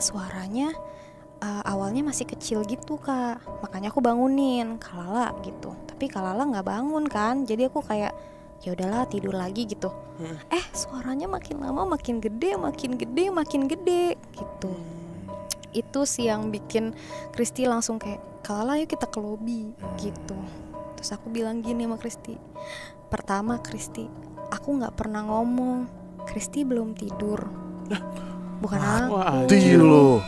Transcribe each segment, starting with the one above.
suaranya awalnya masih kecil gitu Kak. Makanya aku bangunin Kalala gitu. Tapi Kalala nggak bangun kan. Jadi aku kayak ya udahlah tidur lagi gitu. Suaranya makin lama makin gede, makin gede, makin gede gitu. Itu sih yang bikin Kristi langsung kayak Kalala yuk kita ke lobi gitu. Terus aku bilang gini sama Kristi. Pertama Kristi, aku nggak pernah ngomong. Kristi belum tidur. Bukan aku. Mati lo.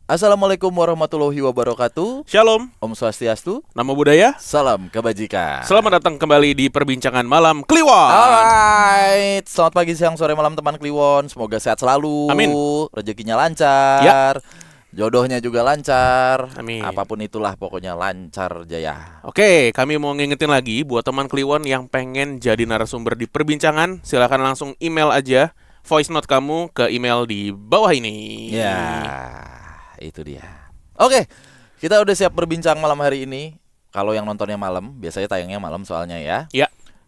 Assalamualaikum warahmatullahi wabarakatuh. Shalom, Om Swastiastu. nama budaya. Salam kebajikan. Selamat datang kembali di perbincangan malam Kliwon. Alright, selamat pagi, siang, sore, malam teman Kliwon. Semoga sehat selalu. Amin. Rezekinya lancar. Jodohnya juga lancar. Amin. Apapun itulah pokoknya lancar jaya. Oke, kami mau ngingetin lagi buat teman Kliwon yang pengen jadi narasumber di perbincangan, silakan langsung email aja voice note kamu ke email di bawah ini. Ya, itu dia. Oke, kita udah siap berbincang malam hari ini. Kalau yang nontonnya malam, biasanya tayangnya malam soalnya ya. Ya.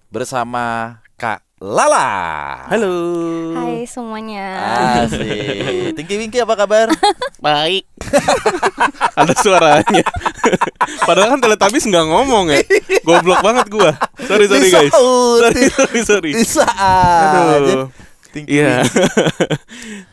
Bersama Kak Lala. Halo. Hai semuanya. Asik. Tingki Winky apa kabar? Baik. Ada suaranya. Padahal kan Teletubbies nggak ngomong ya. Goblok banget gua. Sorry guys. Sorry. Bisa aja. Aduh. Tingki Iya. Winky.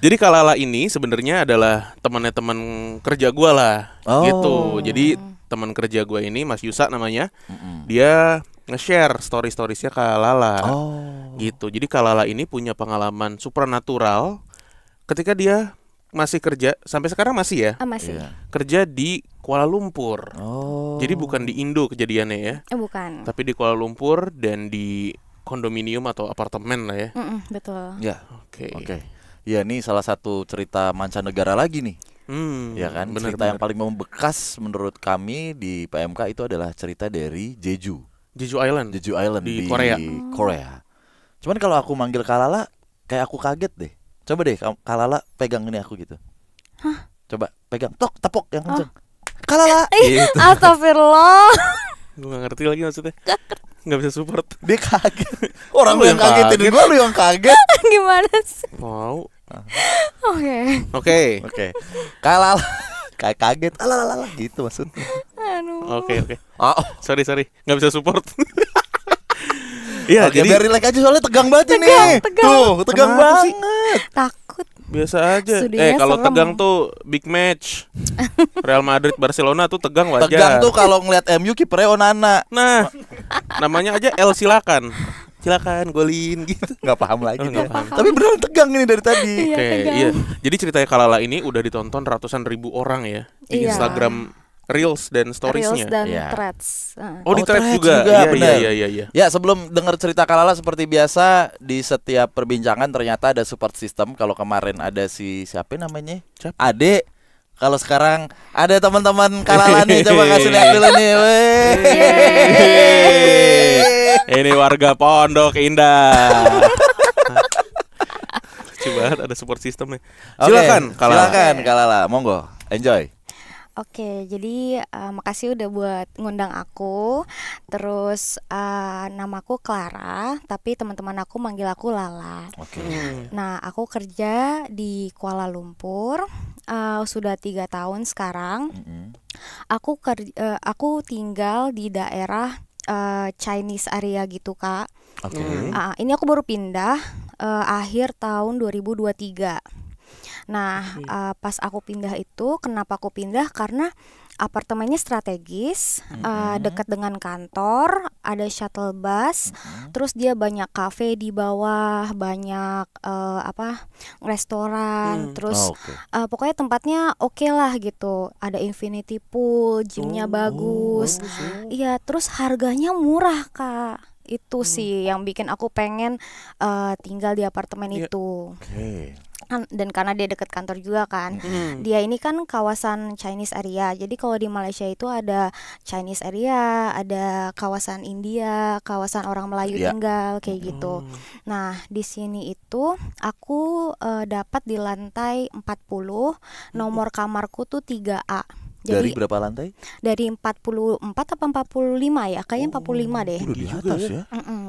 Jadi Kak Lala ini sebenarnya adalah temannya teman kerja gua lah, Oh. gitu. Jadi teman kerja gua ini Mas Yusa namanya, Mm-mm. dia nge-share story-storiesnya Kak Lala, Oh. gitu. Jadi Kak Lala ini punya pengalaman supernatural ketika dia masih kerja, sampai sekarang masih ya, Masih. Iya. kerja di Kuala Lumpur. Oh. Jadi bukan di Indo kejadiannya ya, Bukan. tapi di Kuala Lumpur dan di kondominium atau apartemen lah ya. Betul. Ya, Oke. oke. Ya, ini salah satu cerita mancanegara lagi nih. Ya kan, bener, cerita yang bener. paling membekas menurut kami di PMK itu adalah cerita dari Jeju Jeju Island Di di Korea. Korea. Cuman kalau aku manggil Kalala, kayak aku kaget deh. Coba deh Kalala pegang ini aku gitu. Coba pegang, tepok yang kenceng. Kalala. Gitu. Astagfirullah. Gue gak ngerti lagi maksudnya. Gak bisa support. Dia kaget. Orang Lu lu yang yang kagetin kaget. gua, lu yang kaget. Gimana sih? Wow. Oke. Oke. Oke. Kalala kayak kaget. Alalala gitu maksudnya. Aduh. Oke. Oh, Sorry. Gak bisa support. Iya, oke, jadi biar relax aja soalnya tegang banget ini. tegang. Tuh, tegang Kenapa sih? banget. Takut. biasa aja. Studinya Kalau serem. tegang tuh big match. Real Madrid Barcelona tuh tegang wajar. Tegang tuh kalau ngeliat MU kipernya Onana. Nah, namanya aja El silakan golin gitu. Nggak paham lagi Oh, dia. nggak paham. Tapi beneran tegang ini dari tadi. Iya, Oke, tegang. iya. Jadi ceritanya Kalala ini udah ditonton ratusan ribu orang ya di Iya. Instagram Reels dan Reels Storiesnya. dan Iya. threads. Oh, di Oh, thread threads juga. juga, benar. Iya. Ya, sebelum dengar cerita Kalala seperti biasa di setiap perbincangan ternyata ada support system. Kalau kemarin ada si siapa namanya? Siapa? Ade. Kalau sekarang ada teman-teman Kalala nih, coba kasih lihat dulu nih. Weh. Ini warga Pondok Indah. Lucu banget ada support sistemnya. Oke, Silakan Kalala. Silakan Kalala, monggo. Enjoy. Oke, jadi makasih udah buat ngundang aku. Terus namaku Clara, tapi teman-teman aku manggil aku Lala. Oke. Nah, aku kerja di Kuala Lumpur sudah 3 tahun sekarang. Mm-mm. Aku tinggal di daerah Chinese area gitu, Kak. Oke. Ini aku baru pindah akhir tahun 2023. Nah, pas aku pindah itu, kenapa aku pindah? Karena apartemennya strategis, dekat dengan kantor, ada shuttle bus, terus dia banyak kafe di bawah, banyak restoran, terus Oh, oke. pokoknya tempatnya oke lah gitu. Ada infinity pool, gymnya bagus. Iya, terus harganya murah, Kak. Itu sih yang bikin aku pengen tinggal di apartemen Iya. itu. Oke. Dan karena dia deket kantor juga kan. Dia ini kan kawasan Chinese area. Jadi kalau di Malaysia itu ada Chinese area, ada kawasan India, kawasan orang Melayu tinggal kayak gitu. Nah, di sini itu aku dapat di lantai 40. Nomor kamarku tuh 3A. Dari Jadi berapa lantai? dari 44 apa 45 ya? Kayaknya 45 deh. Udah di atas ya.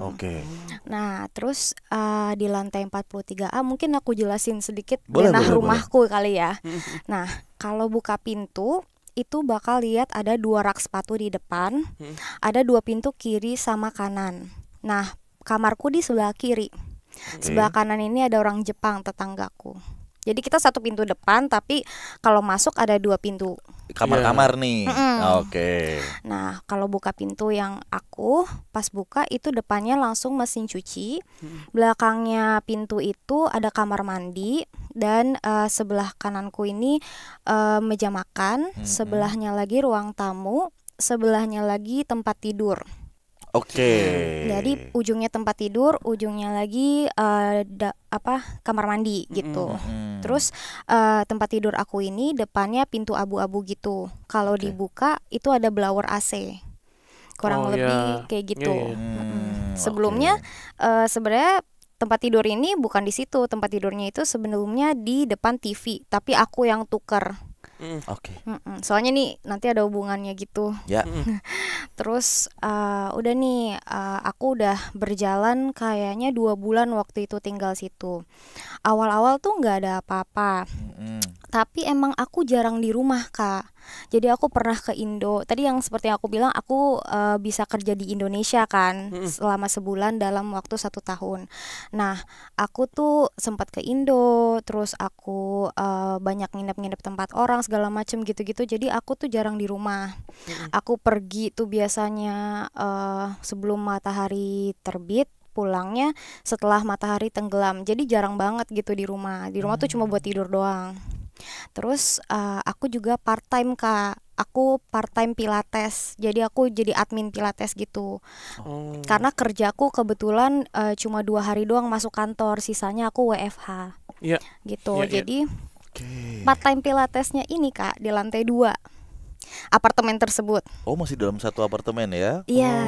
Oke. Nah, terus di lantai 43A mungkin aku jelasin sedikit Boleh, denah boleh, rumahku kali ya. Nah, kalau buka pintu itu bakal lihat ada 2 rak sepatu di depan, ada 2 pintu kiri sama kanan. Nah, kamarku di sebelah kiri. Sebelah kanan ini ada orang Jepang tetanggaku. Jadi kita satu pintu depan, tapi kalau masuk ada 2 pintu. Kamar-kamar nih. Oke. Nah, kalau buka pintu yang aku pas buka itu depannya langsung mesin cuci. Belakangnya pintu itu ada kamar mandi dan sebelah kananku ini meja makan, sebelahnya lagi ruang tamu, sebelahnya lagi tempat tidur. Oke. Jadi ujungnya tempat tidur, ujungnya lagi kamar mandi gitu. Terus tempat tidur aku ini depannya pintu abu-abu gitu. Kalau dibuka itu ada blower AC. Kurang lebih kayak gitu. Sebelumnya sebenarnya tempat tidur ini bukan di situ. Tempat tidurnya itu sebelumnya di depan TV, tapi aku yang tuker. Oke. Soalnya nih nanti ada hubungannya gitu. Ya. Terus udah nih aku udah berjalan kayaknya 2 bulan waktu itu tinggal situ. Awal-awal tuh nggak ada apa-apa. Tapi emang aku jarang di rumah, Kak. Jadi aku pernah ke Indo. Tadi yang seperti yang aku bilang, aku bisa kerja di Indonesia kan selama sebulan dalam waktu 1 tahun. Nah, aku tuh sempat ke Indo, terus aku banyak nginep-nginep tempat orang segala macem gitu-gitu. Jadi aku tuh jarang di rumah. Aku pergi tuh biasanya sebelum matahari terbit, pulangnya setelah matahari tenggelam. Jadi jarang banget gitu di rumah. Di rumah tuh cuma buat tidur doang. Terus aku juga part time, Kak. Aku part time pilates. Jadi aku jadi admin pilates gitu. Karena kerjaku kebetulan cuma 2 hari doang masuk kantor, sisanya aku WFH. Gitu. Jadi part time pilatesnya ini, Kak, di lantai 2 apartemen tersebut. Oh, masih dalam satu apartemen ya? Iya.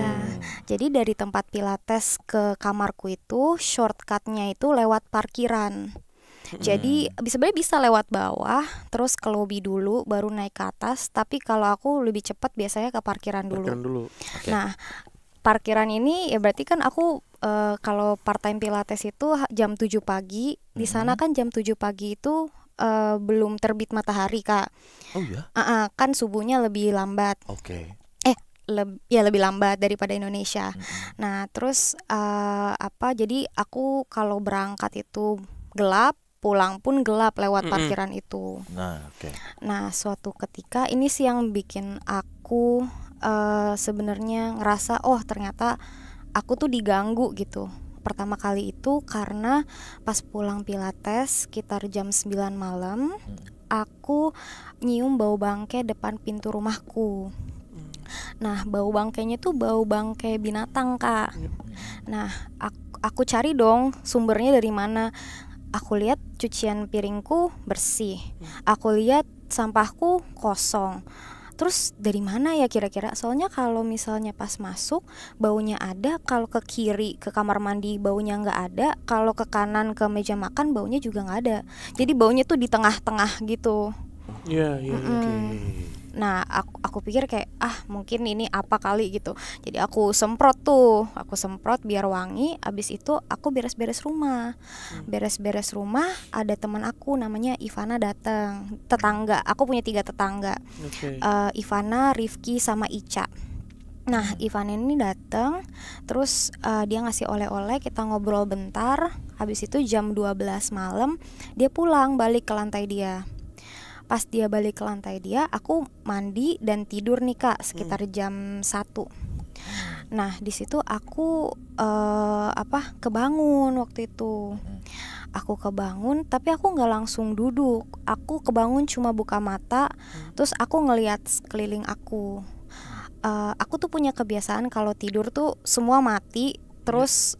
Jadi dari tempat pilates ke kamarku itu shortcutnya itu lewat parkiran. Jadi sebenarnya bisa lewat bawah, terus ke lobi dulu, baru naik ke atas. Tapi kalau aku lebih cepat biasanya ke parkiran dulu. Nah, parkiran ini ya berarti kan aku kalau part time pilates itu jam 7 pagi. Di sana kan jam 7 pagi itu belum terbit matahari, Kak. Oh ya? Kan subuhnya lebih lambat. Oke. Lebih lambat daripada Indonesia. Nah, terus jadi aku kalau berangkat itu gelap, pulang pun gelap lewat parkiran itu. Nah, suatu ketika ini sih yang bikin aku sebenarnya ngerasa ternyata aku tuh diganggu gitu. Pertama kali itu karena pas pulang pilates sekitar jam 9 malam, aku nyium bau bangke depan pintu rumahku. Nah, bau bangkainya tuh bau bangkai binatang, Kak. Nah, aku cari dong sumbernya dari mana. Aku lihat cucian piringku bersih. Aku lihat sampahku kosong. Terus dari mana ya kira-kira? Soalnya kalau misalnya pas masuk baunya ada, kalau ke kiri ke kamar mandi baunya nggak ada, kalau ke kanan ke meja makan baunya juga nggak ada. Jadi baunya tuh di tengah-tengah gitu. Nah, aku pikir kayak mungkin ini apa kali gitu. Jadi aku semprot biar wangi. Abis itu aku beres-beres rumah. Beres-beres rumah, ada teman aku namanya Ivana datang. Tetangga, aku punya 3 tetangga. Ivana, Rifki, sama Ica. Nah, Ivana ini datang, terus dia ngasih oleh-oleh, kita ngobrol bentar. Habis itu jam 12 malam dia pulang balik ke lantai dia. Pas dia balik ke lantai dia, aku mandi dan tidur nih, Kak, sekitar jam 1. Nah, di situ aku kebangun waktu itu. Aku kebangun, tapi aku nggak langsung duduk. Aku kebangun cuma buka mata, terus aku ngelihat sekeliling aku. Aku tuh punya kebiasaan kalau tidur tuh semua mati, terus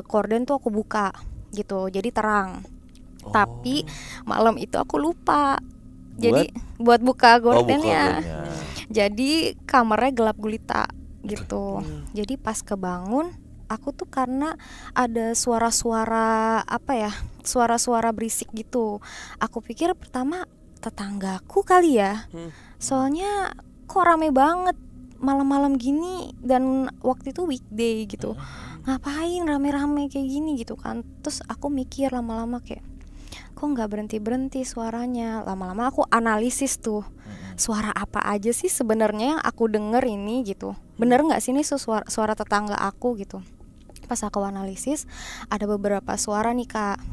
korden tuh aku buka gitu, jadi terang. Tapi malam itu aku lupa. Jadi buat buka gordennya. Jadi kamarnya gelap gulita gitu. Jadi pas kebangun, aku tuh karena ada suara-suara suara-suara berisik gitu. Aku pikir pertama tetanggaku kali ya. Soalnya kok rame banget malam-malam gini dan waktu itu weekday gitu. Ngapain rame-rame kayak gini gitu kan. Terus aku mikir lama-lama kayak kok nggak berhenti suaranya. Lama-lama aku analisis tuh, suara apa aja sih sebenarnya yang aku denger ini gitu. Bener nggak sih ini suara tetangga aku gitu. Pas aku analisis ada beberapa suara nih Kak.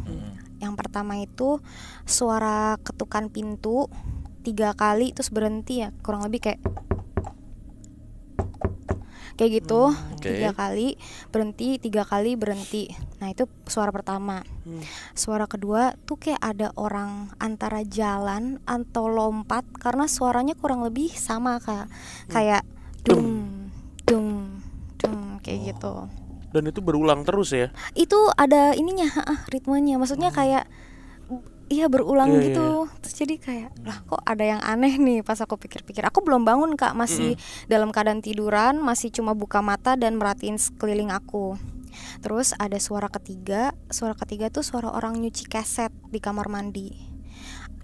Yang pertama itu suara ketukan pintu 3 kali terus berhenti ya, kurang lebih kayak gitu. 3 kali berhenti, 3 kali berhenti. Nah itu suara pertama. Suara kedua tuh kayak ada orang antara jalan atau lompat, karena suaranya kurang lebih sama Kak. Kayak dung dung dung kayak gitu. Dan itu berulang terus ya? Itu ada ininya, ritmenya. Maksudnya kayak iya berulang gitu. Terus jadi kayak lah kok ada yang aneh nih. Pas aku pikir-pikir, aku belum bangun Kak, masih dalam keadaan tiduran, masih cuma buka mata dan merhatiin sekeliling aku. Terus ada suara ketiga tuh suara orang nyuci keset di kamar mandi.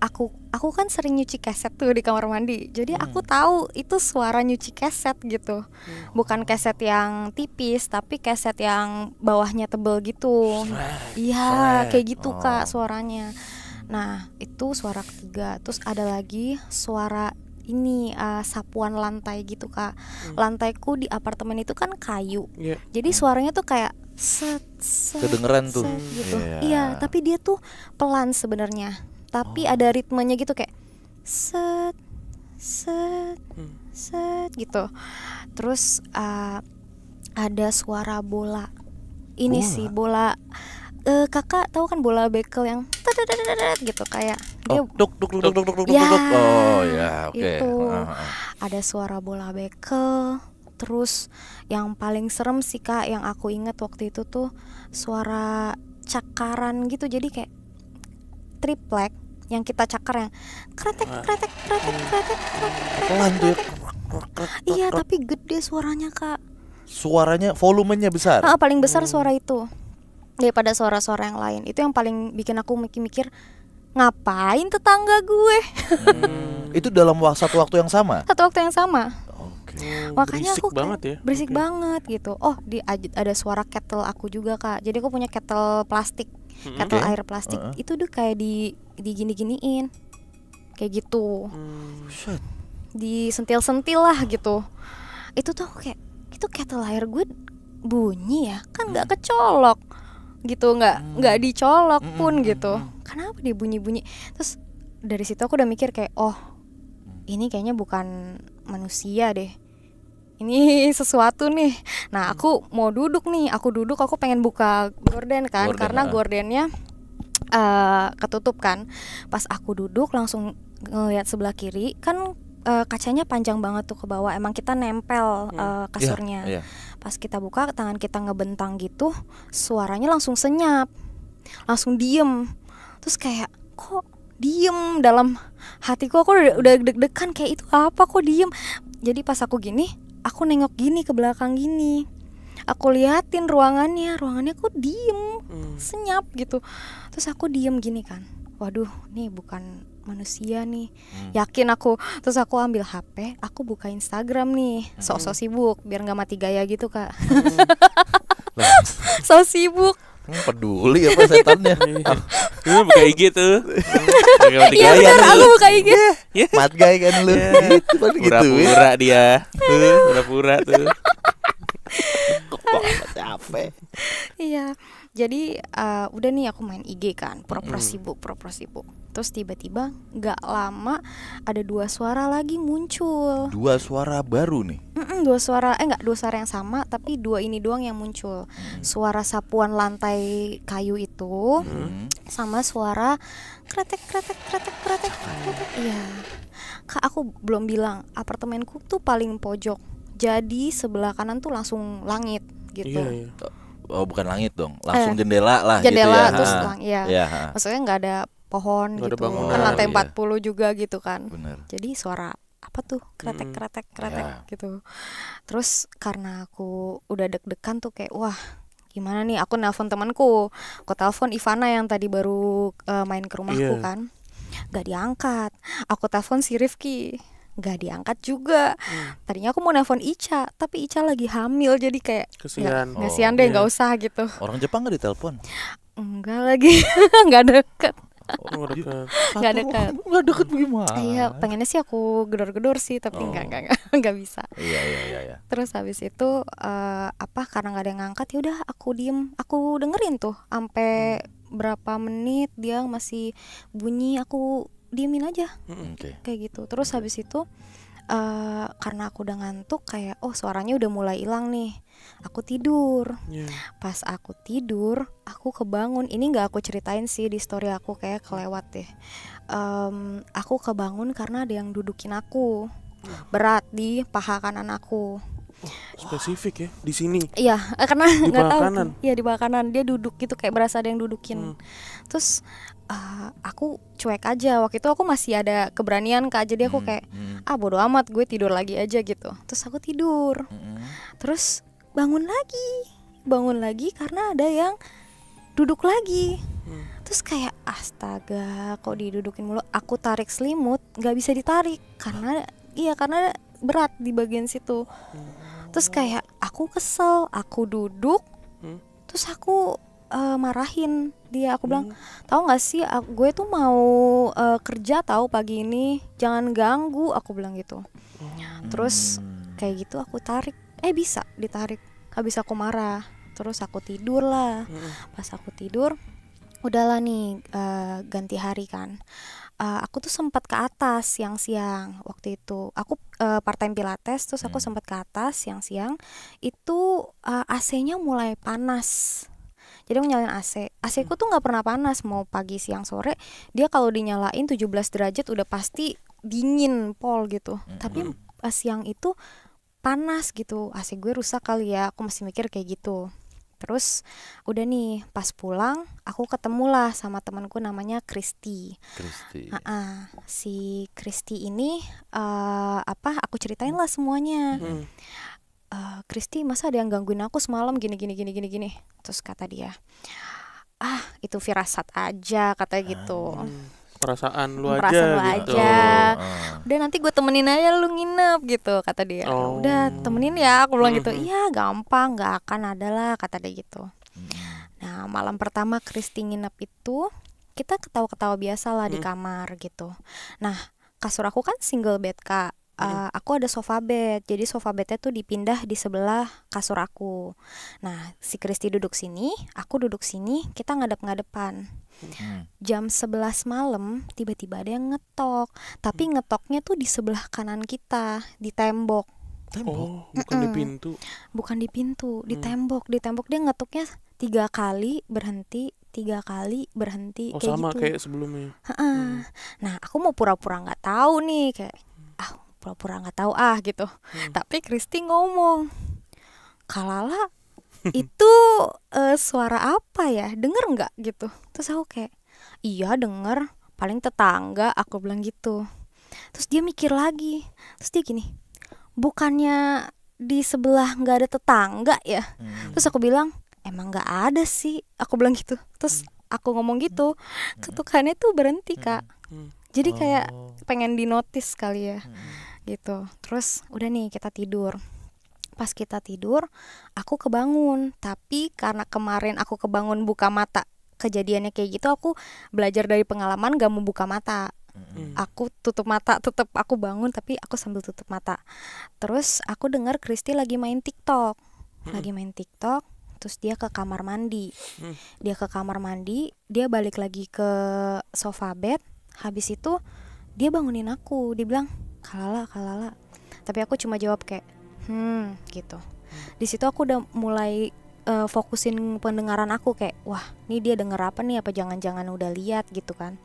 Aku kan sering nyuci keset tuh di kamar mandi. Jadi aku tahu itu suara nyuci keset gitu. Bukan keset yang tipis, tapi keset yang bawahnya tebel gitu. Iya, kayak gitu Kak suaranya. Nah, itu suara ketiga. Terus ada lagi suara ini sapuan lantai gitu Kak. Lantaiku di apartemen itu kan kayu. Jadi suaranya tuh kayak set kedengeran tuh gitu. Iya, tapi dia tuh pelan sebenarnya. Tapi ada ritmenya gitu kayak set set set gitu. Terus ada suara bola. Ini sih bola. Kakak tahu kan bola bekel yang gitu kayak dia duk. Ya, Oh ya, oke. Itu ada suara bola bekel. Terus yang paling serem sih Kak, yang aku inget waktu itu tuh suara cakaran gitu. Jadi kayak triplek yang kita cakar yang kretek. Pelan tuh ya. Iya, tapi gede suaranya Kak. Suaranya volumenya besar. Paling besar suara itu daripada suara-suara yang lain. Itu yang paling bikin aku mikir ngapain tetangga gue. Itu dalam satu waktu yang sama. Satu waktu yang sama. Makanya berisik aku banget ya. Berisik banget gitu. Oh, ada suara kettle aku juga Kak. Jadi aku punya kettle plastik, kettle air plastik. Itu tuh kayak digini-giniin kayak gitu. Disentil-sentil lah gitu. Itu tuh kayak itu kettle air gue bunyi ya, kan nggak kecolok gitu, nggak dicolok pun gitu. Kenapa dia bunyi-bunyi? Terus dari situ aku udah mikir kayak oh ini kayaknya bukan manusia deh, ini sesuatu nih. Nah aku mau duduk nih, aku pengen buka gorden kan, karena gordennya ketutup kan. Pas aku duduk langsung ngeliat sebelah kiri kan, kacanya panjang banget tuh ke bawah, emang kita nempel kasurnya. Pas kita buka, tangan kita ngebentang gitu, suaranya langsung senyap, langsung diem. Terus kayak kok diem, dalam hatiku aku udah deg-degan kayak itu apa kok diem. Jadi pas aku gini, aku nengok gini ke belakang gini, aku liatin ruangannya kok diem, senyap gitu. Terus aku diem gini kan, waduh nih bukan manusia nih, yakin aku. Terus aku ambil HP, aku buka Instagram nih, sok-sok sibuk biar nggak mati gaya gitu Kak. So sibuk. Peduli apa setannya? Buka IG tuh. Iya benar, aku buka IG. Mat gay kan lu. Pura-pura dia. Pura-pura tuh. Capek. Iya. Jadi udah nih aku main IG kan, pura-pura sibuk. Terus tiba-tiba gak lama ada 2 suara lagi muncul. 2 suara baru nih? 2 suara, enggak 2 suara yang sama, tapi 2 ini doang yang muncul. Suara sapuan lantai kayu itu, sama suara kretek. Iya. Kak, aku belum bilang, apartemenku tuh paling pojok. Jadi sebelah kanan tuh langsung langit gitu. Iya. Oh bukan langit dong, langsung jendela lah jendela gitu ya. terus Iya. maksudnya nggak ada pohon Nggak ada gitu bangunan. kan lantai Iya. 40 juga gitu kan. Bener. Jadi suara apa tuh kretek Ya. gitu. Terus karena aku udah deg-degan tuh kayak wah gimana nih, aku nelpon temanku, aku telepon Ivana yang tadi baru main ke rumahku kan, gak diangkat. Aku telepon si Rifki, gak diangkat juga. Tadinya aku mau nelpon Ica, tapi Ica lagi hamil, jadi kayak Kesian. kasihan deh, nggak Iya. usah gitu. Orang Jepang nggak ditelepon? Enggak lagi, nggak deket. Oh, dekat. Nggak dekat. Nggak deket bagaimana? Iya, pengennya sih aku gedor-gedor sih, tapi nggak bisa. Iya. Terus habis itu karena nggak ada yang ngangkat, ya udah aku diem, aku dengerin tuh sampai berapa menit dia masih bunyi, aku diemin aja Oke. kayak gitu. Terus habis itu karena aku udah ngantuk kayak suaranya udah mulai hilang nih, aku tidur. Iya. Pas aku tidur aku kebangun, ini nggak aku ceritain sih di story aku, kayak kelewat deh. Aku kebangun karena ada yang dudukin aku berat di paha kanan aku. Spesifik ya di sini. Iya, karena Di nggak paha tahu. kanan? Iya di paha kanan, dia duduk gitu kayak berasa ada yang dudukin. Terus aku cuek aja. Waktu itu aku masih ada keberanian Kak, jadi aku kayak bodo amat, gue tidur lagi aja gitu. Terus aku tidur. Terus bangun lagi karena ada yang duduk lagi. Terus kayak astaga, kok didudukin mulu. Aku tarik selimut, nggak bisa ditarik karena berat di bagian situ. Terus kayak aku kesel, aku duduk, terus aku marahin dia. Aku bilang, tahu nggak sih, gue tuh mau kerja tahu pagi ini, jangan ganggu. Aku bilang gitu. Terus kayak gitu aku tarik, bisa ditarik. Habis aku marah, terus aku tidur lah. Pas aku tidur, udahlah nih ganti hari kan. Aku tuh sempat ke atas siang-siang waktu itu. Aku part time pilates, terus aku sempat ke atas siang-siang. Itu AC-nya mulai panas. Jadi aku nyalain AC. AC ku tuh nggak pernah panas, mau pagi, siang, sore. Dia kalau dinyalain 17 derajat udah pasti dingin pol gitu. Tapi siang itu panas gitu. AC gue rusak kali ya. Aku masih mikir kayak gitu. Terus udah nih pas pulang aku ketemulah sama temanku namanya Kristi. Si Kristi ini aku ceritain lah semuanya. Kristi, masa ada yang gangguin aku semalam gini. Terus kata dia, itu firasat aja katanya gitu. Perasaan lu Perasaan aja lu gitu. aja. Udah nanti gue temenin aja lu nginep gitu kata dia. Udah temenin ya, aku bilang gitu. Iya gampang, gak akan ada lah kata dia gitu. Nah malam pertama Kristi nginep itu kita ketawa-ketawa biasa lah di kamar gitu. Nah kasur aku kan single bed Kak. Aku ada sofa bed, jadi sofa bednya tuh dipindah di sebelah kasur aku. Nah si Kristi duduk sini, aku duduk sini, kita ngadep-ngadepan. Jam 11 malam tiba-tiba ada yang ngetok, tapi ngetoknya tuh di sebelah kanan kita, di tembok. Oh, bukan di pintu. Bukan di pintu, di tembok. Di tembok dia ngetoknya 3 kali berhenti, 3 kali berhenti. Oh kayak sama gitu. kayak sebelumnya. Nah aku mau pura-pura nggak tahu nih, kayak pura-pura nggak tahu gitu. Tapi Kristi ngomong, Kalala itu suara apa ya? Denger nggak gitu? Terus aku kayak, iya denger, paling tetangga. Aku bilang gitu. Terus dia mikir lagi. Terus dia gini, bukannya di sebelah nggak ada tetangga ya? Terus aku bilang, emang nggak ada sih. Aku bilang gitu. Terus aku ngomong gitu, ketukannya tuh berhenti Kak. Jadi kayak pengen dinotis kali ya. Gitu. Terus udah nih kita tidur. Pas kita tidur aku kebangun, tapi karena kemarin aku kebangun buka mata, kejadiannya kayak gitu, aku belajar dari pengalaman gak mau buka mata. Aku tutup mata, tetap aku bangun tapi aku sambil tutup mata. Terus aku dengar Kristi lagi main TikTok. Terus dia ke kamar mandi. Dia balik lagi ke sofa bed. Habis itu dia bangunin aku, dia bilang, Kalala. Tapi aku cuma jawab kayak gitu. Di situ aku udah mulai fokusin pendengaran aku, kayak wah ini dia denger apa nih, apa jangan-jangan udah lihat gitu kan.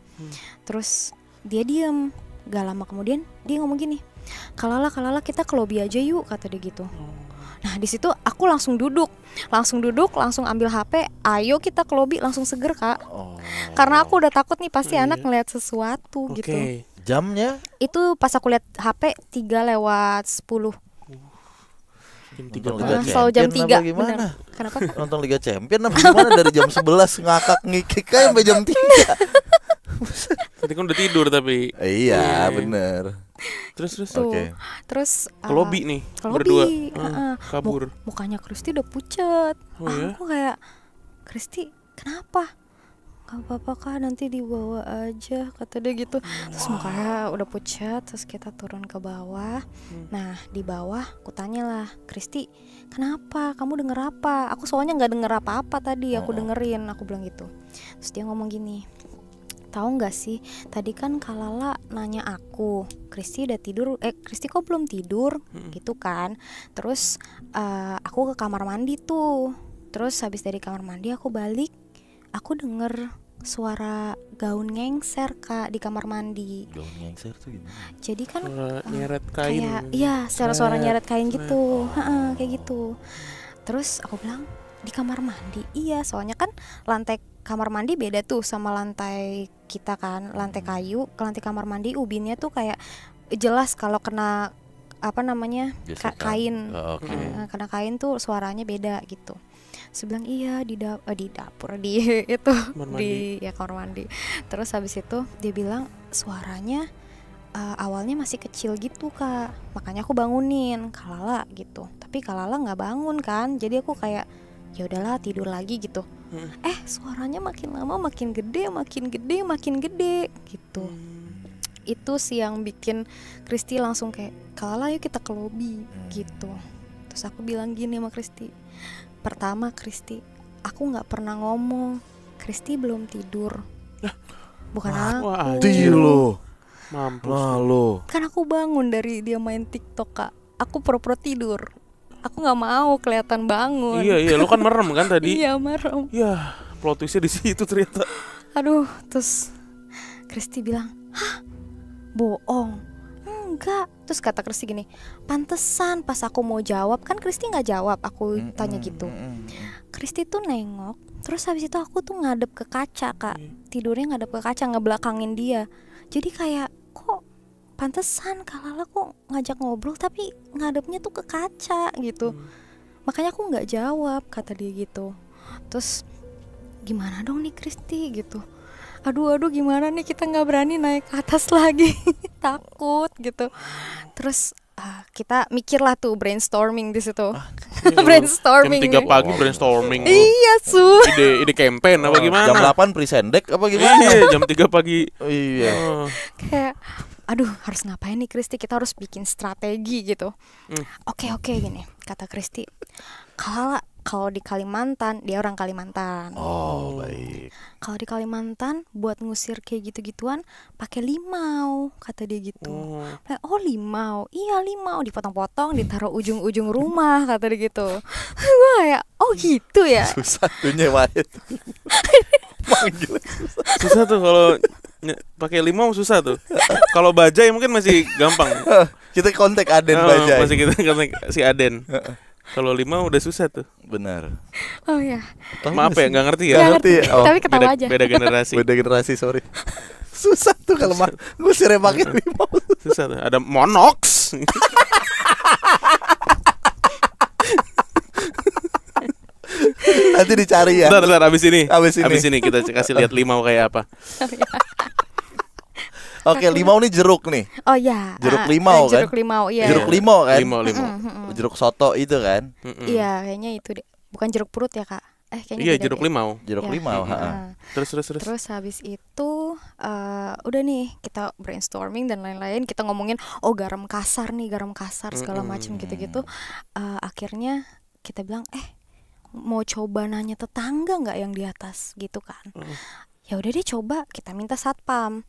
Terus dia diem. Gak lama kemudian dia ngomong gini, Kalala kita ke lobby aja yuk kata dia gitu. Nah di situ aku langsung duduk, langsung ambil HP. Ayo kita ke lobi, langsung seger Kak. Karena aku udah takut nih pasti anak ngeliat sesuatu gitu. Jamnya? Itu pas aku lihat HP 3:10. Jam Selalu jam 3. Gimana? Bener. Kenapa Kak? Nonton Liga Champion apa gimana dari jam 11 ngakak ngikik kayak sampai jam 3. Tadi kan udah tidur tapi. Iya, bener. Terus Tuh. Oke. Terus ke lobi nih ke berdua. lobi, Kabur. Mukanya Kristi udah pucet. Oh, ya? Aku kayak, Kristi kenapa? Gak apa-apa Kak, nanti dibawa aja, kata dia gitu. Terus mukanya udah pucat. Terus kita turun ke bawah. Nah di bawah aku tanya lah, Kristi kenapa? Kamu denger apa? Aku soalnya gak denger apa-apa tadi. Aku dengerin, aku bilang gitu. Terus dia ngomong gini, tahu nggak sih, tadi kan Kak Lala nanya aku, Kristi udah tidur, Kristi kok belum tidur, gitu kan. Terus aku ke kamar mandi tuh. Terus habis dari kamar mandi aku balik, aku denger suara gaun ngengser Kak di kamar mandi. Gaun ngengser tuh gimana? Jadi kan Suara nyeret kain. kayak, iya suara nyeret kain gitu, kayak gitu. Terus aku bilang di kamar mandi, iya soalnya kan lantai kamar mandi beda tuh sama lantai kita kan, lantai kayu. Ke lantai kamar mandi ubinnya tuh kayak jelas kalau kena apa namanya kain. Kena kain tuh suaranya beda gitu. Sebilang iya di dapur di itu di ya kamar mandi. Terus habis itu dia bilang suaranya awalnya masih kecil gitu Kak, makanya aku bangunin Kak Lala gitu. Tapi Kak Lala nggak bangun kan, jadi aku kayak ya udahlah tidur lagi gitu. Suaranya makin lama makin gede gitu. Itu sih yang bikin Kristi langsung kayak, Kak Lala yuk kita ke lobi gitu. Terus aku bilang gini sama Kristi, pertama Kristi, aku nggak pernah ngomong Kristi belum tidur. Bukan aku. Lo. Mampus. Lo. Kan aku bangun dari dia main TikTok Kak. Aku pura-pura tidur. Aku nggak mau kelihatan bangun. Iya, lo kan merem kan tadi. Iya merem. Ya, plot twistnya di situ ternyata. Aduh, terus Kristi bilang, hah, bohong. Enggak. Terus kata Kristi gini, pantesan pas aku mau jawab, kan Kristi nggak jawab. Aku tanya gitu. Kristi tuh nengok. Terus habis itu aku tuh ngadep ke kaca Kak. Tidurnya ngadep ke kaca, ngebelakangin dia. Jadi kayak kok pantesan Kak Lala kok ngajak ngobrol tapi ngadepnya tuh ke kaca gitu. Makanya aku nggak jawab, kata dia gitu. Terus gimana dong nih Kristi gitu. Aduh gimana nih, kita nggak berani naik ke atas lagi. Takut gitu. Terus kita mikir lah tuh brainstorming di situ. Brainstorming Jam 3 pagi brainstorming. Iya Ide campaign apa gimana? Jam 8 presendek apa gimana? Iya, jam 3 pagi. Iya. Kayak aduh harus ngapain nih Kristi, kita harus bikin strategi gitu. Oke gini kata Kristi, kalau di Kalimantan, dia orang Kalimantan. Baik. Kalau di Kalimantan buat ngusir kayak gitu-gituan pakai limau, kata dia gitu. Limau, iya limau dipotong-potong ditaruh ujung-ujung rumah, kata dia gitu. Gue kayak gitu ya. Susah tuh nyewain. Manggil Susah tuh kalau pakai limau, susah tuh. Kalau bajai mungkin masih gampang. Kita kontak Aden Bajai. Masih kita kontak si Aden. Kalau limau udah susah tuh. Benar. Oh ya. Maaf ya, nggak ngerti ya. Nggak ngerti. Oh, Tapi ketawa aja. Beda generasi. Beda generasi, sorry. Susah tuh kalau ngusirnya pakai limau. Susah tuh. Ada monox. Nanti dicari ya. Bentar, abis ini Abis ini kita kasih lihat limau kayak apa. Oke, limau nih jeruk nih. Oh ya. Jeruk limau kan? Jeruk limau, iya. Jeruk limau kan? Limau. Jeruk soto itu kan? Iya, kayaknya itu deh. Bukan jeruk perut ya, Kak? Kayaknya Iya, beda jeruk deh. limau. Jeruk Ya. limau, Terus. Terus habis itu udah nih kita brainstorming dan lain-lain, kita ngomongin garam kasar segala macam gitu-gitu. Akhirnya kita bilang mau coba nanya tetangga nggak yang di atas gitu kan. Ya udah deh coba, kita minta satpam.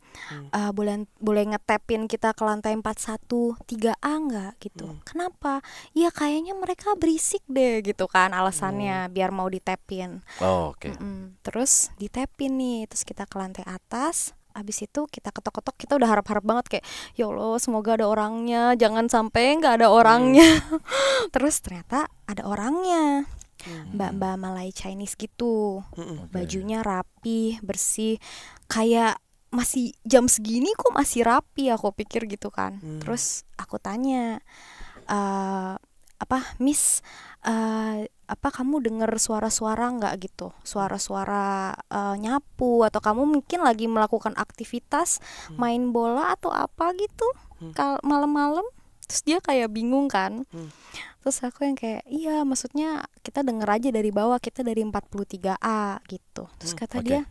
Boleh ngetapin kita ke lantai 41 3A nggak gitu. Kenapa? Ya kayaknya mereka berisik deh gitu kan alasannya biar mau ditapin. Oke. Terus ditapin nih, terus kita ke lantai atas. abis itu kita ketok-ketok, kita udah harap-harap banget kayak ya Allah semoga ada orangnya, jangan sampai nggak ada orangnya. Terus ternyata ada orangnya. Mbak-mbak Malay Chinese gitu. Bajunya rapi, bersih, kayak masih jam segini kok masih rapi, aku pikir gitu kan. Terus aku tanya, Miss, kamu dengar suara-suara nggak gitu, suara-suara nyapu, atau kamu mungkin lagi melakukan aktivitas main bola atau apa gitu malam-malam? Terus dia kayak bingung kan. Terus aku yang kayak iya, maksudnya kita denger aja dari bawah, kita dari 43A gitu. Terus kata dia,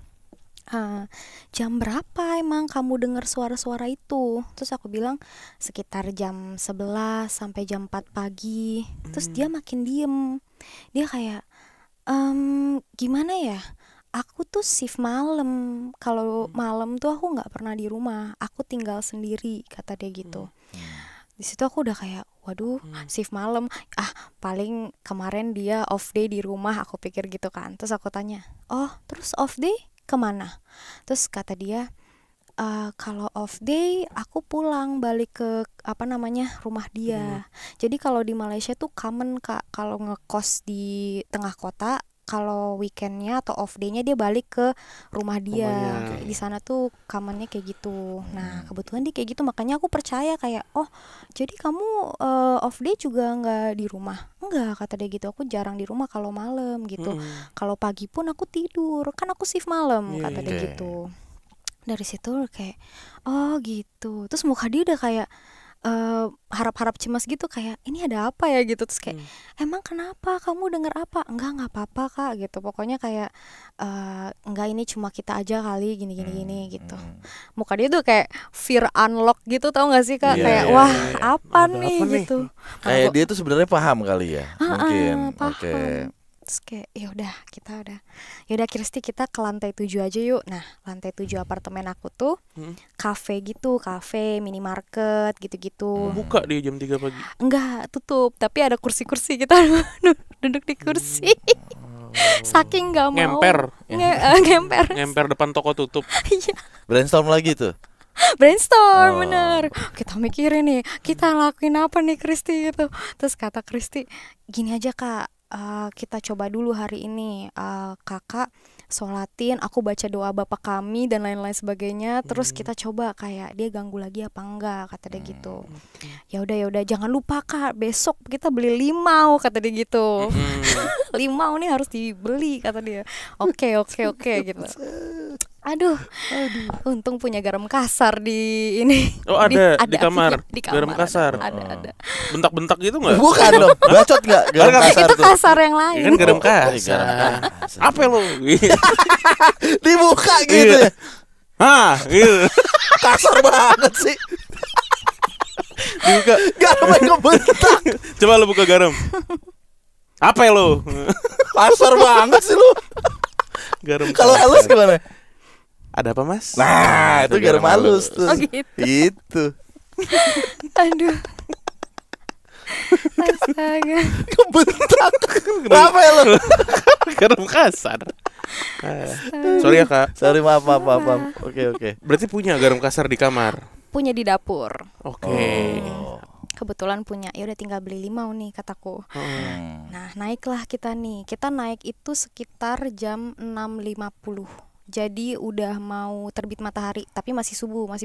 jam berapa emang kamu dengar suara-suara itu? Terus aku bilang sekitar jam 11 sampai jam 4 pagi. Terus dia makin diem. Dia kayak gimana ya, aku tuh shift malam. Kalau malam tuh aku gak pernah di rumah, aku tinggal sendiri, kata dia gitu. Di situ aku udah kayak waduh, shift malam, paling kemarin dia off day di rumah, aku pikir gitu kan. Terus aku tanya, oh terus off day kemana? Terus kata dia, kalau off day aku pulang balik ke rumah dia. Jadi kalau di Malaysia tuh common Kak, kalau ngekos di tengah kota, kalau weekendnya atau off day-nya dia balik ke rumah dia. Di sana tuh commonnya kayak gitu. Nah kebetulan dia kayak gitu, makanya aku percaya kayak oh jadi kamu off day juga nggak di rumah? Enggak, kata dia gitu, aku jarang di rumah kalau malam gitu. Kalau pagi pun aku tidur, kan aku shift malam, kata dia gitu. Dari situ kayak oh gitu. Terus muka dia udah kayak harap-harap cemas gitu, kayak ini ada apa ya gitu. Terus kayak emang kenapa, kamu denger apa? Nggak apa-apa Kak gitu. Pokoknya kayak enggak, ini cuma kita aja kali, gini gitu. Muka dia tuh kayak fear unlock gitu, tau gak sih Kak? Kayak wah apa nih gitu. Kayak dia tuh sebenarnya paham kali ya, mungkin. Paham. Terus kayak yaudah Kristi, kita ke lantai 7 aja yuk. Nah lantai 7 apartemen aku tuh kafe gitu, kafe, minimarket gitu-gitu. Buka di jam 3 pagi? Enggak, tutup, tapi ada kursi-kursi, kita duduk di kursi. Saking gak mau ngemper depan toko tutup. Iya. Brainstorm lagi tuh. Bener. Kita mikirin nih, kita lakuin apa nih Kristi gitu. Terus kata Kristi, gini aja Kak, kita coba dulu hari ini, kakak sholatin, aku baca doa Bapa Kami dan lain-lain sebagainya. Terus kita coba kayak dia ganggu lagi apa enggak, kata dia gitu. Ya udah jangan lupa Kak, besok kita beli limau, kata dia gitu. Limau nih harus dibeli, kata dia. Oke gitu. Aduh, untung punya garam kasar di ini. Oh ada di kamar. Garam kasar. Ada. Bentak-bentak gitu nggak? Bukan dong, bacot nggak? Garam kasar itu tuh. kasar yang lain. Kan garam kasar. Apa lo? Dibuka gitu ya. Gitu. Kasar banget sih. Dibuka. Garam yang ngebentak. Coba lo buka garam. Apa lo? Kasar banget sih lu. Garam. Kalau halus gimana? Ada apa Mas? Nah, itu garam halus tuh. Oh gitu. Itu. Aduh. Astaga. Kebentak. Kenapa ya lo? Garam kasar. Sorry ya Kak. Sorry, maaf. Oke. Berarti punya garam kasar di kamar? Punya di dapur. Oke. Kebetulan punya. Ya udah tinggal beli limau nih, kataku. Nah, naiklah kita nih. Kita naik itu sekitar jam 6.50. Jadi udah mau terbit matahari, tapi masih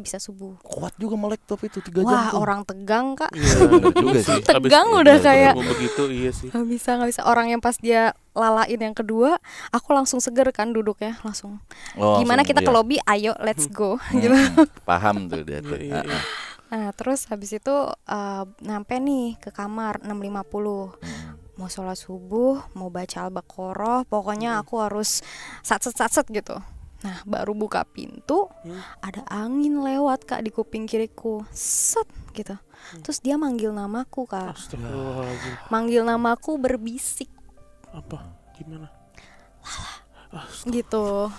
bisa subuh. Kuat juga melek top itu 3 jam. Wah, tuh. orang tegang Kak. Iya, juga sih. Tegang udah kayak begitu, iya sih. Gak bisa. Orang yang pas dia lalain yang kedua, aku langsung seger kan duduknya, langsung. Gimana kita ke lobby? Ayo, let's go. Gitu. Paham tuh dia tuh. Nah, terus habis itu nyampe nih ke kamar 6.50. Mau sholat subuh, mau baca Al-Baqarah, pokoknya aku harus satset gitu. Nah, baru buka pintu, ada angin lewat Kak di kuping kiriku, set gitu. Terus dia manggil namaku Kak. Astagfirullahaladzim. Manggil namaku berbisik. Apa? Gimana? Gitu.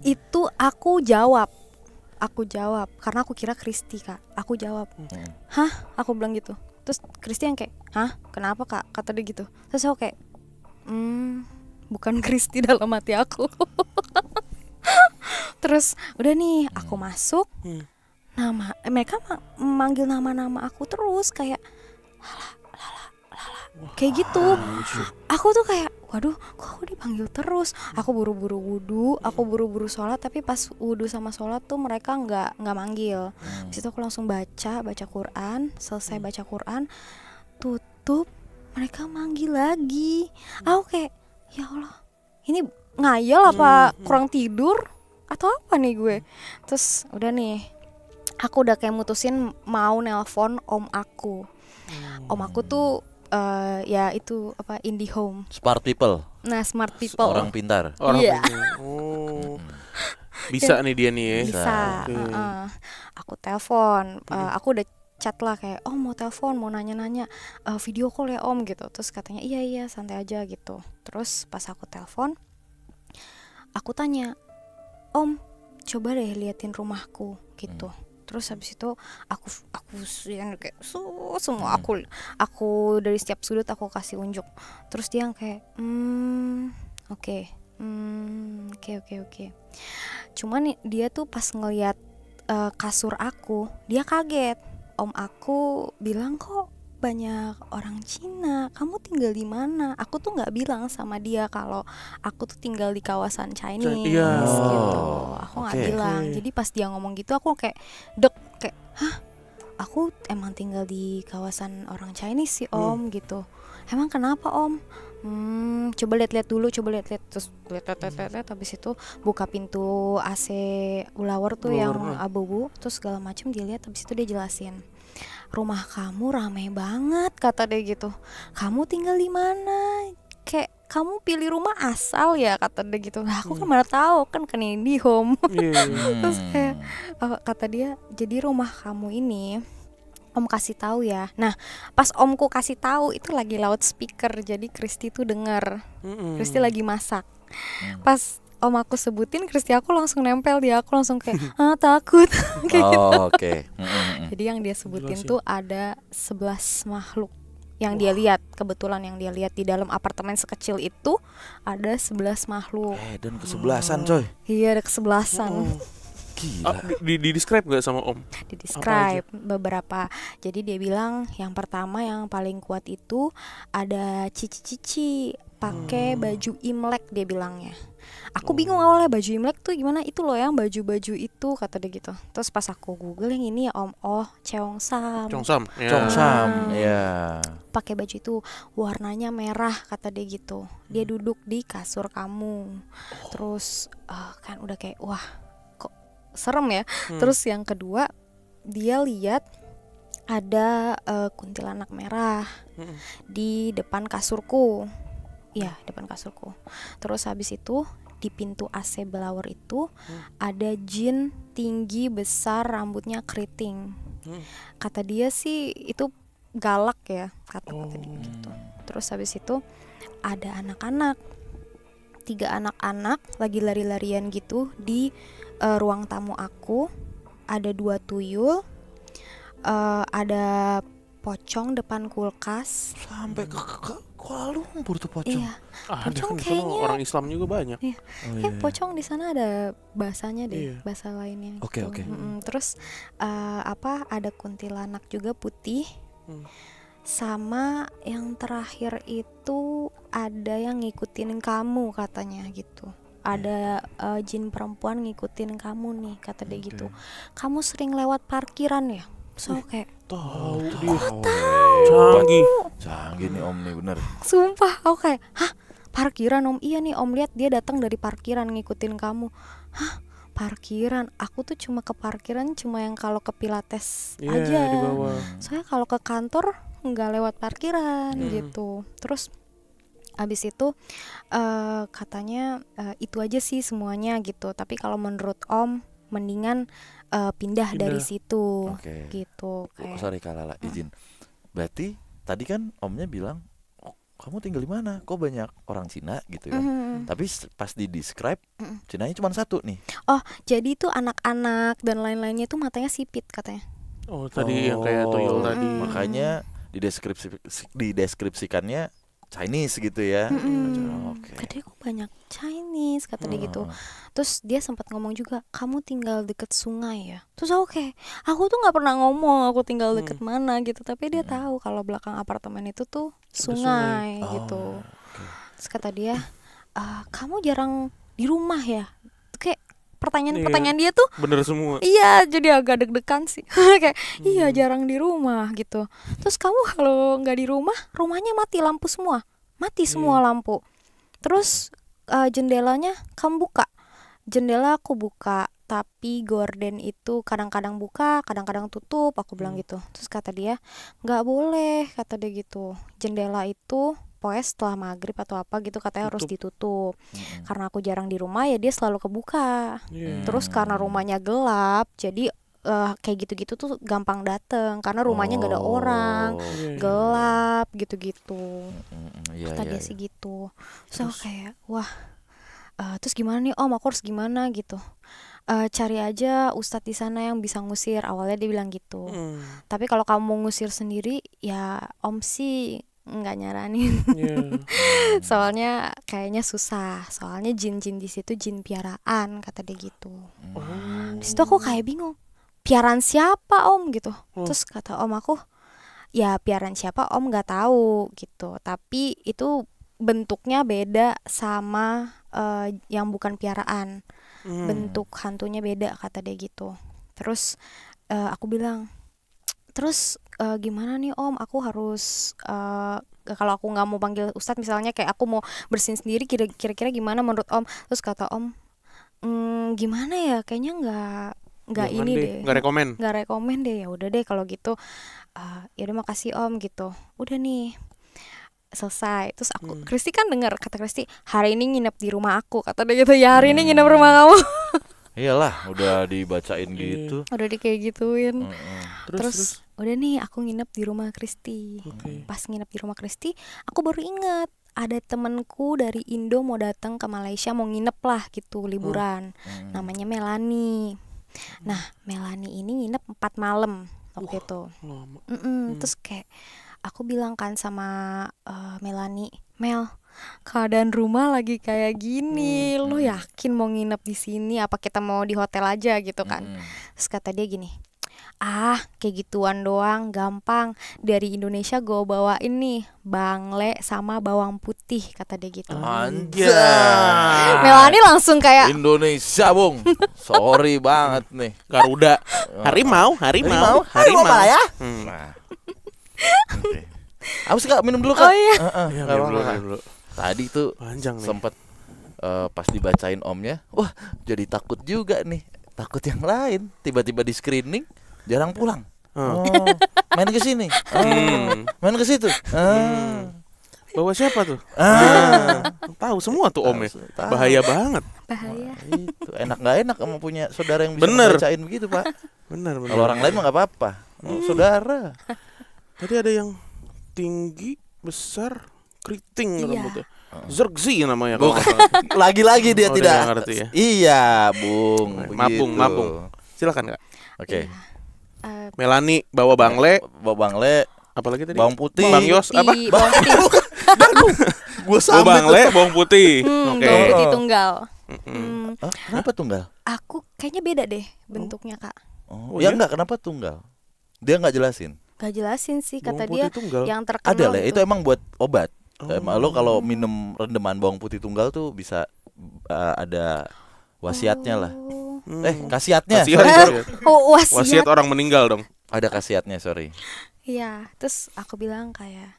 Itu aku jawab karena aku kira Kristi Kak. Aku jawab, hah? Aku bilang gitu. Terus Kristi yang kayak, hah? Kenapa Kak? Kata dia gitu. Terus aku kayak, bukan Kristi dalam hati aku. Terus udah nih aku masuk, mereka manggil nama-nama aku terus kayak kayak gitu. Aku tuh kayak waduh kok aku dipanggil terus. Aku buru-buru wudu, aku buru-buru sholat, tapi pas wudu sama sholat tuh mereka nggak manggil. Habis itu aku langsung baca Quran. Selesai baca Quran, tutup, mereka manggil lagi. Aku kayak ya Allah, ini ngayal apa kurang tidur atau apa nih gue. Terus udah nih, aku udah kayak mutusin mau nelpon om aku. Om aku tuh ya itu apa IndiHome. Smart people. Nah, smart people. Orang pintar. Iya. Bisa nih dia nih ya. Bisa. Aku telepon, aku udah chat lah kayak mau telepon, mau nanya-nanya, video call ya om gitu. Terus katanya iya santai aja gitu. Terus pas aku telepon, aku tanya, om coba deh liatin rumahku gitu. Terus habis itu aku yang kayak semua aku dari setiap sudut aku kasih unjuk. Terus dia yang kayak oke. Cuman dia tuh pas ngelihat kasur aku, dia kaget. Om aku bilang kok banyak orang Cina, kamu tinggal di mana? Aku tuh nggak bilang sama dia kalau aku tuh tinggal di kawasan Chinese gitu. Aku nggak bilang. Jadi pas dia ngomong gitu aku kayak kayak hah? Aku emang tinggal di kawasan orang Chinese sih om gitu. Emang kenapa om? Coba lihat dulu, terus lihat habis itu buka pintu AC blower tuh yang abu-abu, terus segala macam dia lihat, habis itu dia jelasin. Rumah kamu ramai banget kata dia gitu. Kamu tinggal di mana? Kayak kamu pilih rumah asal ya kata dia gitu. Nah, aku kan mana tahu kan IndiHome. Terus kayak kata dia, jadi rumah kamu ini om kasih tahu ya. Nah, pas omku kasih tahu itu lagi loudspeaker, jadi Kristi tuh dengar. Kristi lagi masak. Pas om aku sebutin, Kristi aku langsung nempel dia, aku langsung kayak takut. Kayak gitu. Oke. Jadi yang dia sebutin tuh ada 11 makhluk yang dia lihat. Kebetulan yang dia lihat di dalam apartemen sekecil itu ada 11 makhluk. Dan kesebelasan coy. Iya, ada kesebelasan. Gila. Di describe gak sama om? Di describe beberapa. Jadi dia bilang yang pertama yang paling kuat itu ada cici-cici pakai baju Imlek dia bilangnya. Aku bingung awalnya baju Imlek tuh gimana, itu loh yang baju-baju itu kata dia gitu. Terus pas aku Google yang ini ya om, Cheongsam. Ya. Pakai baju itu warnanya merah kata dia gitu. Dia duduk di kasur kamu. Terus kan udah kayak wah kok serem ya. Terus yang kedua dia lihat ada kuntilanak merah di depan kasurku. Iya, depan kasurku. Terus habis itu di pintu AC blower itu ada jin tinggi besar rambutnya keriting. Kata dia sih itu galak ya, kata dia gitu. Terus habis itu ada anak-anak, 3 anak-anak lagi lari-larian gitu di ruang tamu aku. Ada 2 tuyul, ada pocong depan kulkas. Sampai ke Kuala Lumpur tuh pocong. Iya. Pocong kayaknya orang Islam juga banyak. Iya. Pocong di sana ada bahasanya deh, bahasa lainnya. Oke. Terus ada kuntilanak juga putih. Sama yang terakhir itu ada yang ngikutin kamu katanya gitu. Ada jin perempuan ngikutin kamu nih kata dia gitu. Kamu sering lewat parkiran ya? So kayak Tahu. Canggih nih om nih bener. Sumpah aku kayak hah parkiran om? Iya nih om, lihat dia datang dari parkiran ngikutin kamu. Hah parkiran? Aku tuh cuma ke parkiran cuma yang kalau ke Pilates aja. Di bawah. Soalnya kalau ke kantor nggak lewat parkiran gitu. Terus abis itu katanya itu aja sih semuanya gitu. Tapi kalau menurut om mendingan pindah dari situ. Gitu. Sorry Kak Lala, izin. Berarti tadi kan omnya bilang kamu tinggal di mana? Kok banyak orang Cina gitu kan? Tapi pas di describe Cinanya cuma 1 nih. Oh, jadi itu anak-anak dan lain-lainnya itu matanya sipit katanya. Oh, tadi yang kayak tuyul tadi. Makanya dideskripsikannya Chinese gitu ya. Oke. Katanya kok banyak Chinese, kata dia gitu. Terus dia sempat ngomong juga, kamu tinggal deket sungai ya. Terus aku tuh nggak pernah ngomong aku tinggal deket mana gitu, tapi dia tahu kalau belakang apartemen itu tuh sungai gitu. Terus kata dia, kamu jarang di rumah ya. Kayak pertanyaan dia tuh bener semua. iya, jadi agak deg-degan sih. Kayak iya jarang di rumah gitu. Terus kamu kalau nggak di rumah, rumahnya mati lampu semua, mati semua lampu. Terus jendelanya kamu buka? Jendela aku buka, tapi gorden itu kadang-kadang buka, kadang-kadang tutup. Aku bilang gitu. Terus kata dia, nggak boleh, kata dia gitu. Jendela itu pokoknya setelah maghrib atau apa gitu katanya harus ditutup. Karena aku jarang di rumah ya dia selalu kebuka. Terus karena rumahnya gelap, jadi kayak gitu-gitu tuh gampang dateng karena rumahnya nggak ada orang, gelap gitu-gitu. Kata dia sih gitu. So kayak wah, terus gimana nih Om, aku harus gimana gitu. Cari aja ustadz di sana yang bisa ngusir. Awalnya dia bilang gitu. Tapi kalau kamu mau ngusir sendiri ya Om sih nggak nyaranin. Soalnya kayaknya susah. Soalnya jin-jin di situ jin piaraan, kata dia gitu. Di situ aku kayak bingung. Piaraan siapa Om gitu. Terus kata Om aku, ya piaraan siapa Om nggak tahu gitu. Tapi itu bentuknya beda sama yang bukan piaraan. Bentuk hantunya beda, kata dia gitu. Terus aku bilang, terus gimana nih Om, aku harus kalau aku nggak mau panggil ustadz misalnya kayak aku mau bersihin sendiri, kira-kira gimana menurut Om? Terus kata Om, gimana ya, kayaknya nggak ini deh, nggak rekomen deh. Ya udah deh kalau gitu, ya udah makasih Om gitu. Udah nih selesai. Terus aku Kristi kan dengar, kata Kristi, hari ini nginep di rumah aku, kata dia gitu. Ya hari ini nginep rumah kamu. Iyalah, udah dibacain gitu. Udah kayak gituin. Terus udah nih aku nginep di rumah Kristi. Pas nginep di rumah Kristi, aku baru ingat ada temenku dari Indo mau datang ke Malaysia, mau nginep lah gitu liburan. Namanya Melani. Nah Melani ini nginep 4 malam waktu itu. Terus kayak aku bilang kan sama Melani, Mel, keadaan rumah lagi kayak gini, lo yakin mau nginep di sini? Apa kita mau di hotel aja gitu kan? Terus kata dia gini, kayak gituan doang, gampang. Dari Indonesia gue bawain nih bangle sama bawang putih, kata dia gitu. Anjay. Melani langsung kayak Indonesia, Bung. Sorry banget nih. Garuda. Harimau ya. Nah. Okay. Aku sih minum dulu Kak. Oh iya. Minum dulu. Tadi tuh sempet pas dibacain Omnya, wah jadi takut juga nih. Takut yang lain. Tiba-tiba di screening jarang pulang. Main ke sini. Main ke situ. Bawa siapa tuh? Tahu semua tuh Om ya. Bahaya banget. bahaya. Itu enak nggak enak kamu punya saudara yang bisa bacain begitu Pak. Benar. Kalau orang lain mah nggak apa-apa. Saudara. Tadi ada yang tinggi, besar, keriting rambutnya. Zergzi namanya. Lagi-lagi dia tidak ngerti ya? Iya, Bung. Mapung. Silakan Kak. Oke. Melani bawa bangle, apalagi tadi? Bawang putih. Bang Yos apa? Bawang putih. Gua Bawa bangle, bawang putih. Bawang putih tunggal. Kenapa tunggal? Aku kayaknya beda deh bentuknya Kak. Ya enggak, kenapa tunggal? Dia nggak jelasin. Gak jelasin sih, kata bawang dia tunggal. yang terkenal ada lah, itu emang buat obat. Lo kalau minum rendeman bawang putih tunggal tuh bisa ada wasiatnya lah. Khasiatnya. Wasiat orang meninggal dong. Ada khasiatnya, sorry. Iya, terus aku bilang kayak,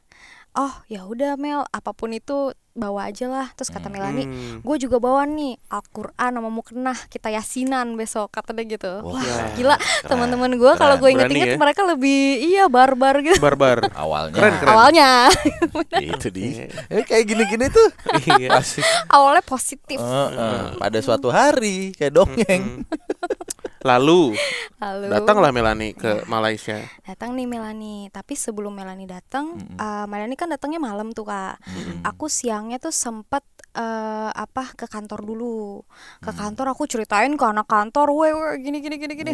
oh ya udah Mel, apapun itu bawa aja lah. Terus kata Melani, gue juga bawa nih Al-Quran sama mukena, kita yasinan besok, kata dia gitu. Wah gila, teman-teman gue kalau gue inget-inget mereka lebih barbar gitu. Barbar. Awalnya. Keren. Awalnya. Itu dia. Kayak gini-gini tuh. Asik. Awalnya positif. Pada suatu hari kayak dongeng. Lalu datanglah Melani ke Malaysia. Datang nih Melani, tapi sebelum Melani datang, Melani kan datangnya malam tuh Kak. Aku siangnya tuh sempet ke kantor dulu. Ke kantor aku ceritain ke anak kantor, weh gini.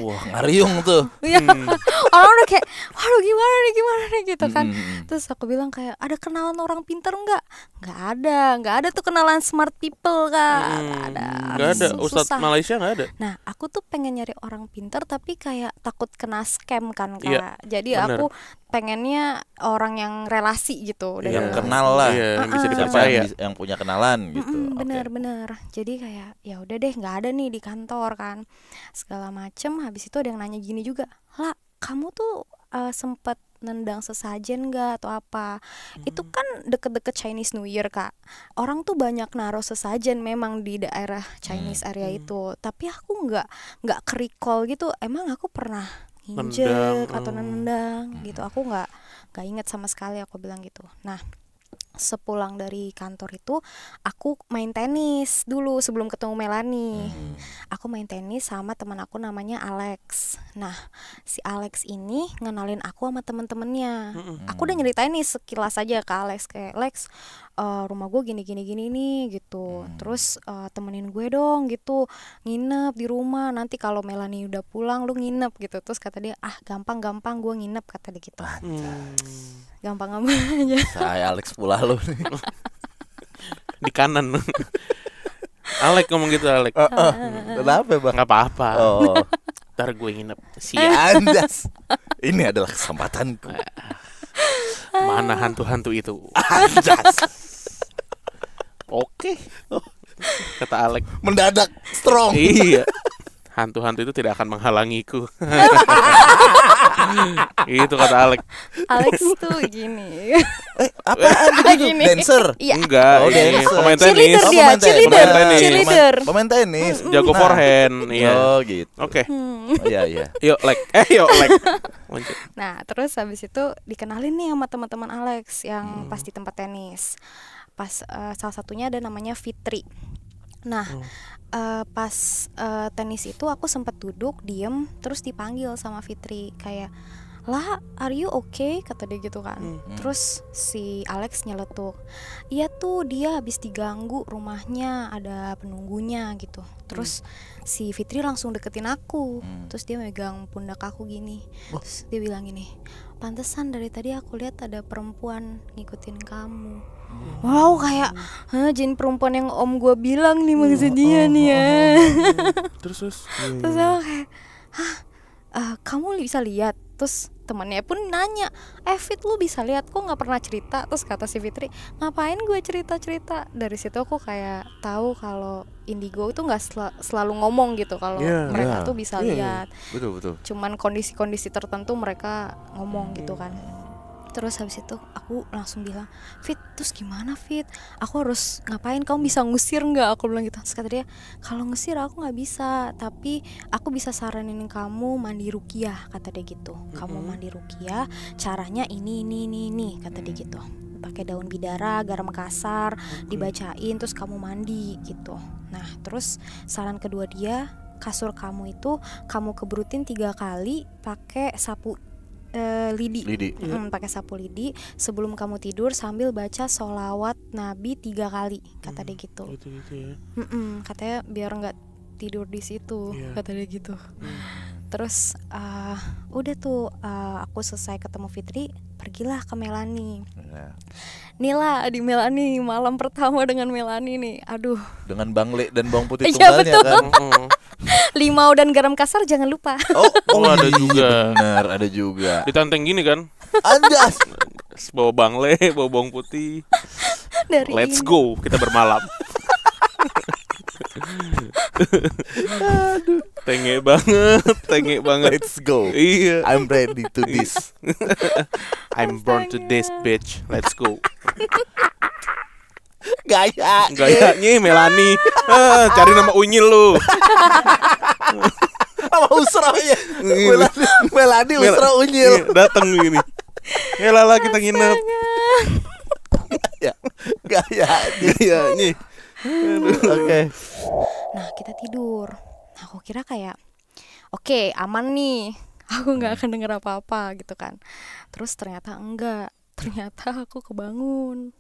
Wah, ngariung tuh. Iya. Orang udah kayak, waduh gimana nih gitu kan. Terus aku bilang kayak, ada kenalan orang pintar nggak? Nggak ada tuh kenalan smart people Kak. Nggak ada. Ustadz Malaysia nggak ada. Nah aku tuh pengen nyari orang pintar tapi kayak takut kena scam kan Kak. Iya, Jadi bener. aku pengennya orang yang relasi gitu. Yang kenal lah. Yang bisa Siapa dipercaya. yang punya kenalan gitu. Bener. Jadi kayak ya udah deh, nggak ada nih di kantor kan, segala macem. Habis itu ada yang nanya gini juga, lah kamu tuh sempet nendang sesajen nggak atau apa? Itu kan deket-deket Chinese New Year Kak. Orang tuh banyak naruh sesajen memang di daerah Chinese area itu. Tapi aku nggak ke-recall gitu. Emang aku pernah nginjek atau nendang gitu. Aku nggak inget sama sekali, aku bilang gitu. Nah sepulang dari kantor itu aku main tenis dulu sebelum ketemu Melanie. Aku main tenis sama teman aku namanya Alex. Nah si Alex ini ngenalin aku sama temen-temennya. Aku udah nyeritain nih sekilas aja ke Alex, kayak Lex, rumah gue gini nih gitu. Terus temenin gue dong gitu, nginep di rumah. Nanti kalau Melanie udah pulang lu nginep gitu. Terus kata dia, gampang gue nginep, kata dia gitu. Gampang aja. Saya Alex pula lu nih. Di kanan. Alek ngomong gitu, Alek. Kenapa Bang? Nggak apa-apa. Oh, Ntar gue nginep. Siap. anjas. Ini adalah kesempatanku. Mana hantu-hantu itu? Anjas. Oke. Kata Alek. Mendadak strong. Iya. Hantu-hantu itu tidak akan menghalangiku. Itu kata Alek. Alex tuh gini. Apaan gitu? Gini. Dancer? Iya. Enggak, Oh, ini dancer. pemain Cheerleader tenis. dia, Pemain tenis. cheerleader. Pemain tenis. Jago Nah. forehand. Iya. Oh gitu. Oke. Oh, iya. Yuk, Lek. Yuk, Lek. Lanjut. Nah terus habis itu dikenalin nih sama teman-teman Alex yang pas di tempat tenis. Pas salah satunya ada namanya Fitri. Nah pas tenis itu aku sempat duduk diem, terus dipanggil sama Fitri kayak, lah are you okay, kata dia gitu kan. Terus si Alex nyeletuk, iya tuh dia habis diganggu rumahnya, ada penunggunya gitu. Terus si Fitri langsung deketin aku. Terus dia megang pundak aku gini. Terus dia bilang gini, pantesan dari tadi aku lihat ada perempuan ngikutin kamu. Wow, kayak jin perempuan yang om gue bilang nih maksudnya nih ya. Terus. Terus aku kayak, kamu bisa lihat? Terus temannya pun nanya, Fit lu bisa lihat, kok nggak pernah cerita? Terus kata si Fitri, ngapain gue cerita? Dari situ aku kayak tahu kalau Indigo itu nggak selalu ngomong gitu kalau mereka tuh bisa lihat. Betul. Cuman kondisi-kondisi tertentu mereka ngomong gitu kan. Terus habis itu aku langsung bilang, Fit, terus gimana Fit? Aku harus ngapain? Kamu bisa ngusir nggak? Aku bilang gitu. Terus kata dia, kalau ngusir aku nggak bisa, tapi aku bisa saranin kamu mandi ruqyah, kata dia gitu. Kamu mandi ruqyah, caranya ini, kata dia gitu. Pakai daun bidara, garam kasar, dibacain, terus kamu mandi gitu. Nah, terus saran kedua dia, kasur kamu itu kamu keberutin 3 kali pakai sapu lidi. Pakai sapu lidi sebelum kamu tidur sambil baca sholawat Nabi 3 kali, kata dia gitu. Gitu ya. Katanya biar nggak tidur di situ, kata dia gitu. Terus udah tuh aku selesai ketemu Fitri, pergilah ke Melanie. Nila di Melanie, malam pertama dengan Melanie nih, aduh. Dengan bangle dan bawang putih Iya, tunggalnya betul. kan. Limau dan garam kasar jangan lupa. Oh, ada iya, juga. Benar, ada juga. Ditanteng gini kan. Anjas. Bawa bangle, bawa bawang putih. Dari Let's ini. go, kita bermalam. Tenge banget. Let's go. Iya. I'm ready to this. I'm born to this bitch. Let's go. Gayanya Melanie. Cari nama unyil lu. Sama usranya. Melani usra unyil. Datang gini. Lala kita nginep. Gayanya. Oke. Nah kita tidur. Nah, aku kira kayak oke, aman nih, aku nggak akan denger apa-apa gitu kan. Terus ternyata enggak. Ternyata aku kebangun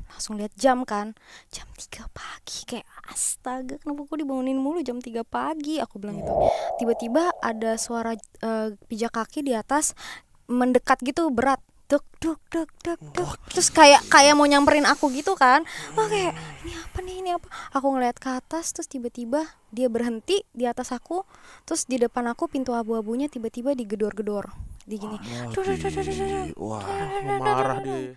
langsung lihat jam kan, jam 3 pagi. Kayak astaga, kenapa aku dibangunin mulu jam 3 pagi, aku bilang gitu. Tiba-tiba ada suara pijak kaki di atas mendekat gitu, berat, duk duk duk duk duk. Terus kayak mau nyamperin aku gitu kan. Wah, kayak ini apa, aku ngeliat ke atas, terus tiba-tiba dia berhenti di atas aku, terus di depan aku pintu abu-abunya tiba-tiba digedor-gedor, di gini. Wah, marah dia.